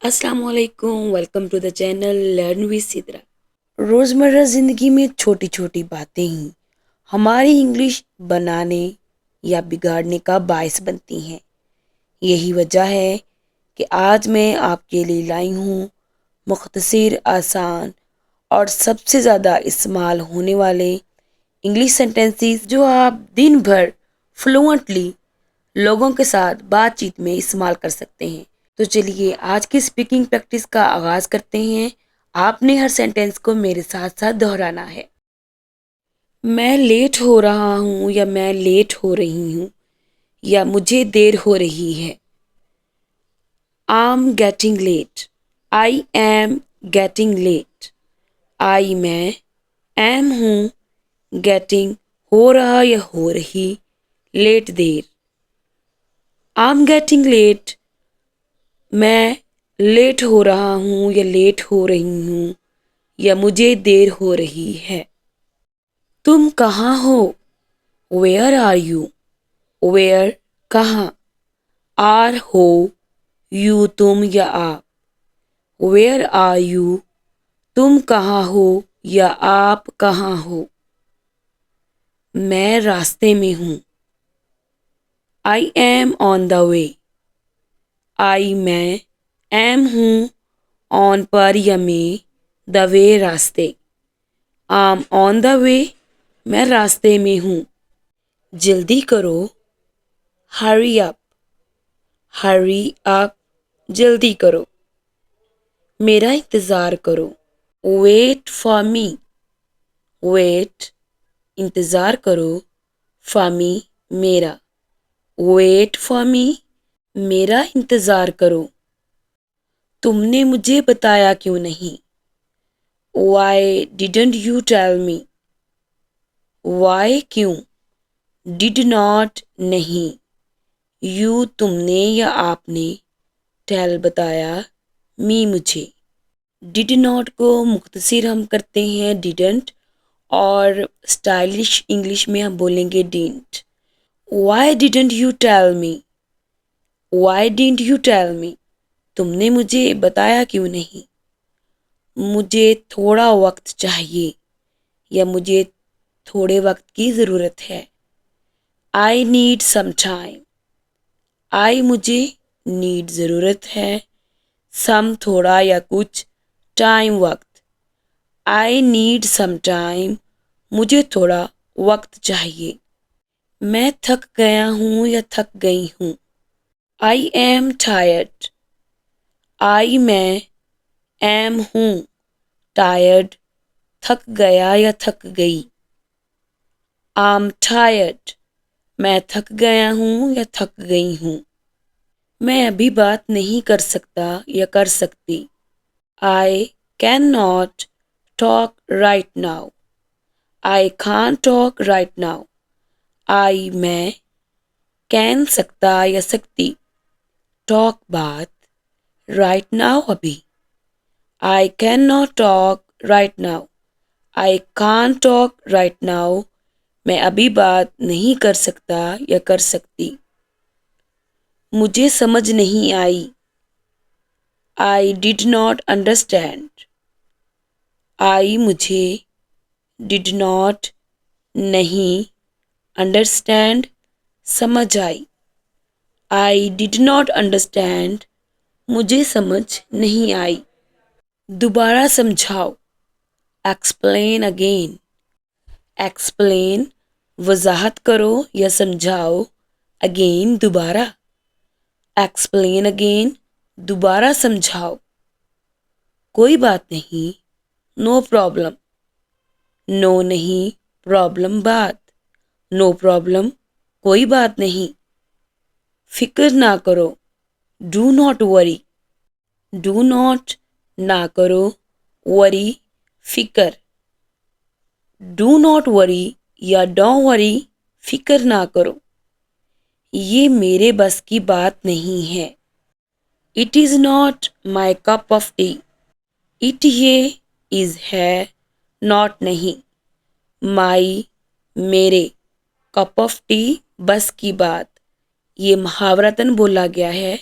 अस्सलाम वालेकुम। Welcome to the channel learn with Sidra. रोज़मर्रा ज़िंदगी में छोटी छोटी बातें ही हमारी इंग्लिश बनाने या बिगाड़ने का बायस बनती हैं। यही वजह है कि आज मैं आपके लिए लाई हूँ मुख्तसर, आसान और सबसे ज़्यादा इस्तेमाल होने वाले इंग्लिश सेंटेंसेस जो आप दिन भर फ्लुएंटली लोगों के साथ बातचीत में इस्तेमाल कर सकते हैं। तो चलिए आज की स्पीकिंग प्रैक्टिस का आगाज करते हैं। आपने हर सेंटेंस को मेरे साथ साथ दोहराना है। मैं लेट हो रहा हूँ या मैं लेट हो रही हूँ या मुझे देर हो रही है। I am getting late. I am getting late. I मैं एम हूँ, गेटिंग हो रहा या हो रही, लेट देर। I am getting late. मैं लेट हो रहा हूँ या लेट हो रही हूँ या मुझे देर हो रही है। तुम कहाँ हो? Where are you? वेयर कहाँ, आर हो, यू तुम या आप। Where are you? तुम कहाँ हो या आप कहाँ हो। मैं रास्ते में हूँ। I am on the way. I मैं एम हूँ, ऑन पर या में, द वे रास्ते। आई एम ऑन द वे। मैं रास्ते में हूँ। जल्दी करो। Hurry up. हरी अप, जल्दी करो। मेरा इंतज़ार करो। Wait for me. वेट, इंतज़ार करो। फॉर मी, मेरा। वेट फॉर मी, मेरा इंतज़ार करो। तुमने मुझे बताया क्यों नहीं? Why didn't you tell me? Why क्यों, डिड नॉट नहीं, यू तुमने या आपने, टेल बताया, मी मुझे। डिड नॉट को मुख्तसर हम करते हैं डिडंट और स्टाइलिश इंग्लिश में हम बोलेंगे didn't. Why didn't you tell me? Why didn't you tell me? तुमने मुझे बताया क्यों नहीं? मुझे थोड़ा वक्त चाहिए या मुझे थोड़े वक्त की ज़रूरत है। I need some time. आई मुझे, नीड ज़रूरत है, सम थोड़ा या कुछ, टाइम वक्त। आई नीड सम टाइम, मुझे थोड़ा वक्त चाहिए। मैं थक गया हूँ या थक गई हूँ। I am tired. आई मैं एम हूँ, टायर्ड, थक गया या थक गई। I am tired. मैं थक गया हूँ या थक गई हूँ। मैं अभी बात नहीं कर सकता या कर सकती। I can not talk right now. I can't talk right now. I मैं कैन सकता या सकती, टॉक बात, राइट नाउ अभी। I can not talk right now. I can't talk right now, मैं अभी बात नहीं कर सकता या कर सकती। मुझे समझ नहीं आई। I did not understand. I मुझे, डिड नॉट नहीं, अंडरस्टैंड समझ आई। आई डिड नॉट अंडरस्टैंड, मुझे समझ नहीं आई। दोबारा समझाओ। Explain again. एक्सप्लेन, वजाहत करो या समझाओ। अगेन, दोबारा। एक्सप्लेन अगेन, दोबारा समझाओ। कोई बात नहीं, नो प्रॉब्लम। नो नहीं, प्रॉब्लम बात। नो प्रॉब्लम, कोई बात नहीं। फिक्र ना करो। Do not worry. Do not, ना करो, वरी, फिक्र। डू नॉट वरी या डोंट वरी, फिक्र ना करो। ये मेरे बस की बात नहीं है। It is not my cup of T. It ये, इज़ है, नॉट नहीं, माई मेरे, कप ऑफ टी बस की बात। ये मुहावरतन बोला गया है।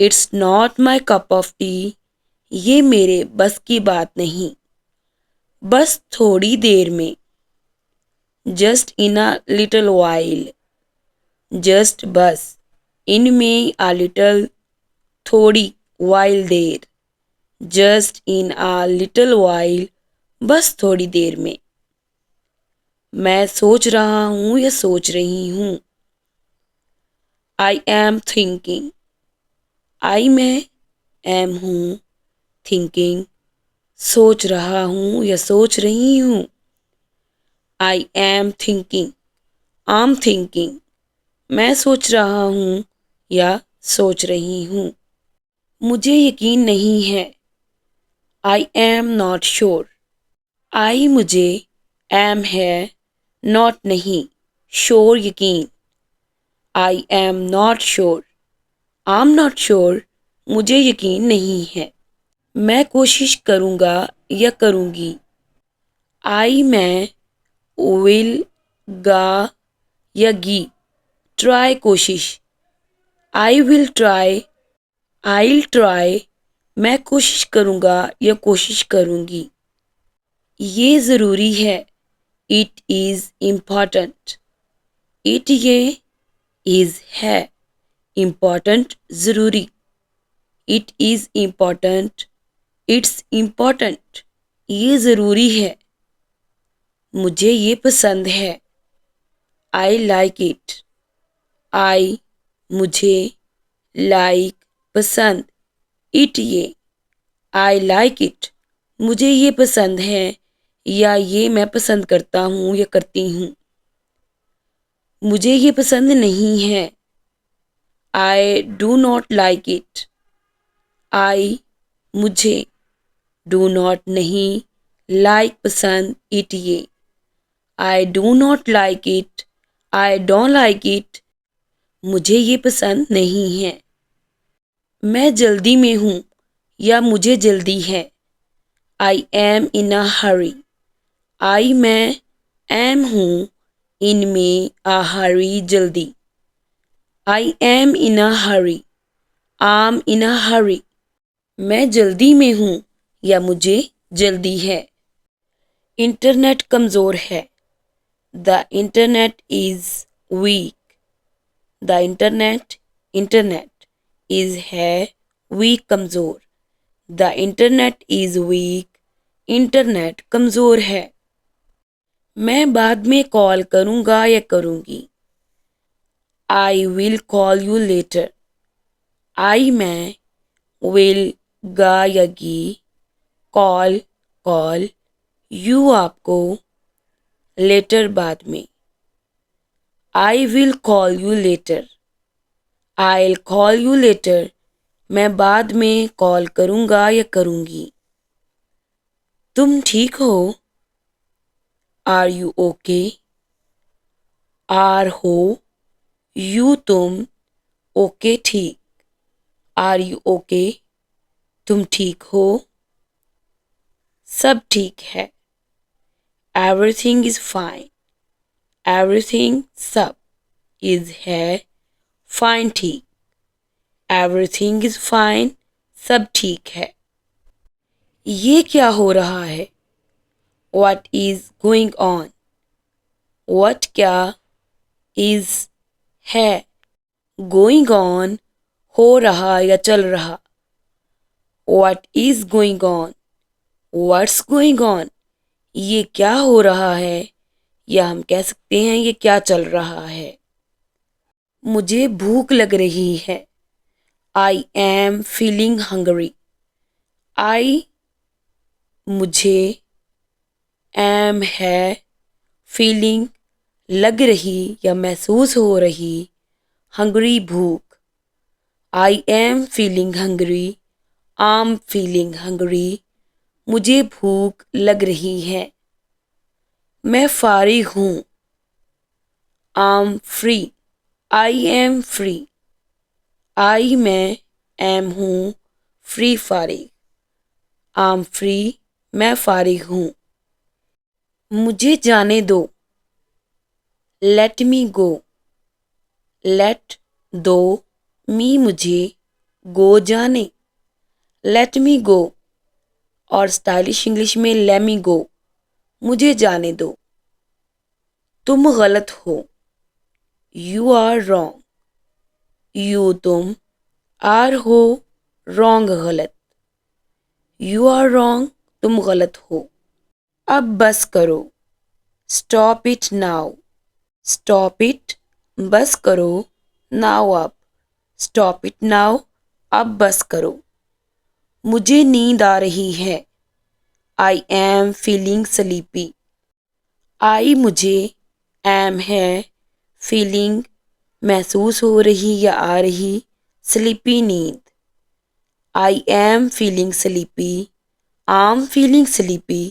It's not my cup of T, ये मेरे बस की बात नहीं। बस थोड़ी देर में, just in a little while, just बस, इनमें अ लिटिल, थोड़ी, while there, just in a little while, बस थोड़ी देर में। मैं सोच रहा हूँ या सोच रही हूँ। आई एम थिंकिंग, आई में एम हूँ, थिंकिंग, सोच रहा हूँ या सोच रही हूँ। आई एम थिंकिंग, आम थिंकिंग, मैं सोच रहा हूँ या सोच रही हूँ। मुझे यकीन नहीं है। आई एम नॉट श्योर, आई मुझे, एम है, नॉट नहीं, श्योर यकीन। आई एम नॉट श्योर, आम नॉट श्योर, मुझे यकीन नहीं है। मैं कोशिश करूँगा या करूँगी। आई मैं, विल, गा या गी, ट्राई कोशिश। I will try, I'll try, मैं कोशिश करूँगा या कोशिश करूँगी। ये ज़रूरी है, इट इज़ इम्पॉर्टेंट। इट ये, इज़ है, इम्पॉर्टेंट ज़रूरी। It is important, it's important, ये ज़रूरी है। मुझे ये पसंद है। आई लाइक इट, आई, मुझे, लाइक, पसंद, इट ये, आई लाइक इट, मुझे ये पसंद है या ये मैं पसंद करता हूँ या करती हूँ। मुझे ये पसंद नहीं है। I do not like it, I, मुझे, डू नॉट नहीं, लाइक पसंद, इट ये, I do not like it, I don't like it, मुझे ये पसंद नहीं है। मैं जल्दी में हूँ या मुझे जल्दी है। आई एम इन अ हरी, आई मैं, एम हूँ, इनमें, अ हरी जल्दी। आई एम इन अ हरी, आम इन अ हरी, मैं जल्दी में हूँ या मुझे जल्दी है। इंटरनेट कमज़ोर है। The internet is weak, the internet, internet, is है, वीक कमज़ोर। The internet is weak, internet कमज़ोर है। मैं बाद में कॉल करूँगा या करूँगी। I will call you later, I मैं, विल, गा या गी, कॉल, कॉल, यू आपको, लेटर बाद में। I will call you later, I'll call you later, मैं बाद में कॉल करूँगा या करूँगी। तुम ठीक हो? Are you okay? आर हो, यू तुम, ओके ठीक। Are you okay? तुम ठीक हो? सब ठीक है। एवरीथिंग इज़ फाइन, एवरीथिंग सब, इज़ है, फाइन ठीक। एवरीथिंग इज़ फाइन, सब ठीक है। ये क्या हो रहा है? What is going on? What क्या, is, है, going on, हो रहा या चल रहा। What is going on? What's going on? ये क्या हो रहा है या हम कह सकते हैं ये क्या चल रहा है। मुझे भूख लग रही है। I am feeling hungry. I, मुझे, am है, feeling, लग रही या महसूस हो रही, हंगरी भूख। आई एम फीलिंग हंगरी, आम फीलिंग हंगरी, मुझे भूख लग रही है। मैं फारिग हूँ। आम फ्री, आई एम फ्री, आई मैं, एम हूँ, फ्री फारिग, आम फ्री, मैं फारिग हूँ। मुझे जाने दो। लेट मी गो, लेट, दो, मी मुझे, गो जाने, लेट मी गो, और स्टाइलिश इंग्लिश में लेट मी गो, मुझे जाने दो। तुम गलत हो, यू आर रॉन्ग, यू तुम, आर हो, रॉन्ग गलत, यू आर रॉन्ग, तुम गलत हो। अब बस करो, stop it now, stop it, बस करो, नाउ अब, स्टॉप इट नाउ, अब बस करो। मुझे नींद आ रही है, आई एम फीलिंग स्लीपी, आई मुझे, एम है, फीलिंग महसूस हो रही या आ रही, स्लीपी नींद, आई एम फीलिंग स्लीपी, आम फीलिंग स्लीपी,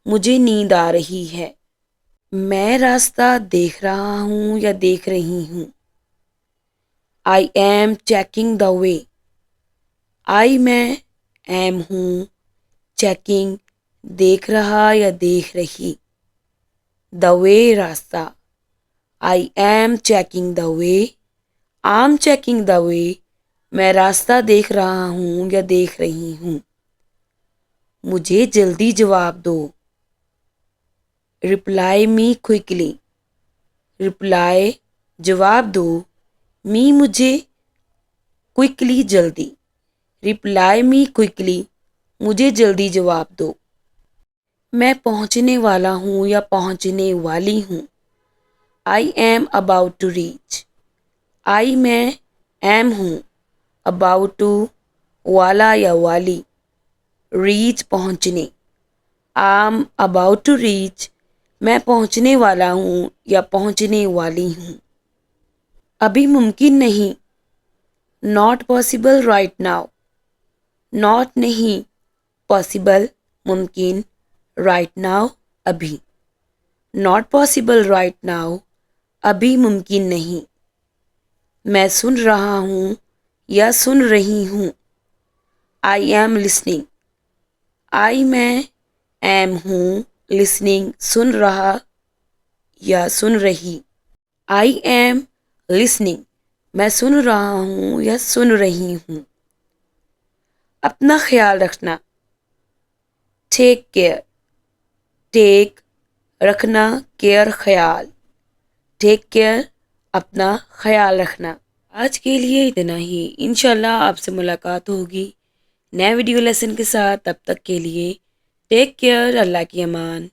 मुझे नींद आ रही है। मैं रास्ता देख रहा हूँ या देख रही हूँ, I am checking the way, I मैं, एम हूँ, चेकिंग देख रहा या देख रही, द वे रास्ता, आई एम चेकिंग द वे, आम चेकिंग द वे, मैं रास्ता देख रहा हूँ या देख रही हूँ। मुझे जल्दी जवाब दो, रिप्लाई मी क्विकली, रिप्लाई जवाब दो, मी मुझे, क्विकली जल्दी, रिप्लाई मी क्विकली, मुझे जल्दी जवाब दो। मैं पहुँचने वाला हूँ या पहुँचने वाली हूँ, I am about to reach, I मैं, एम हूँ, अबाउट टू, वाला या वाली, रीच पहुँचने, आम अबाउट टू रीच, मैं पहुँचने वाला हूँ या पहुँचने वाली हूँ। अभी मुमकिन नहीं, not possible right now, not नहीं, पॉसिबल मुमकिन, राइट नाउ अभी, नॉट पॉसिबल राइट नाउ, अभी मुमकिन नहीं। मैं सुन रहा हूँ या सुन रही हूँ, आई एम लिसनिंग, आई मैं, एम हूँ, लिसनिंग सुन रहा या सुन रही, आई एम लिसनिंग, मैं सुन रहा हूँ या सुन रही हूँ। अपना ख्याल रखना, टेक केयर, टेक रखना, केयर ख्याल, टेक केयर अपना ख्याल रखना। आज के लिए इतना ही, इंशाल्लाह आपसे मुलाकात होगी नए वीडियो लेसन के साथ। तब तक के लिए टेक केयर, अल्लाह की अमान।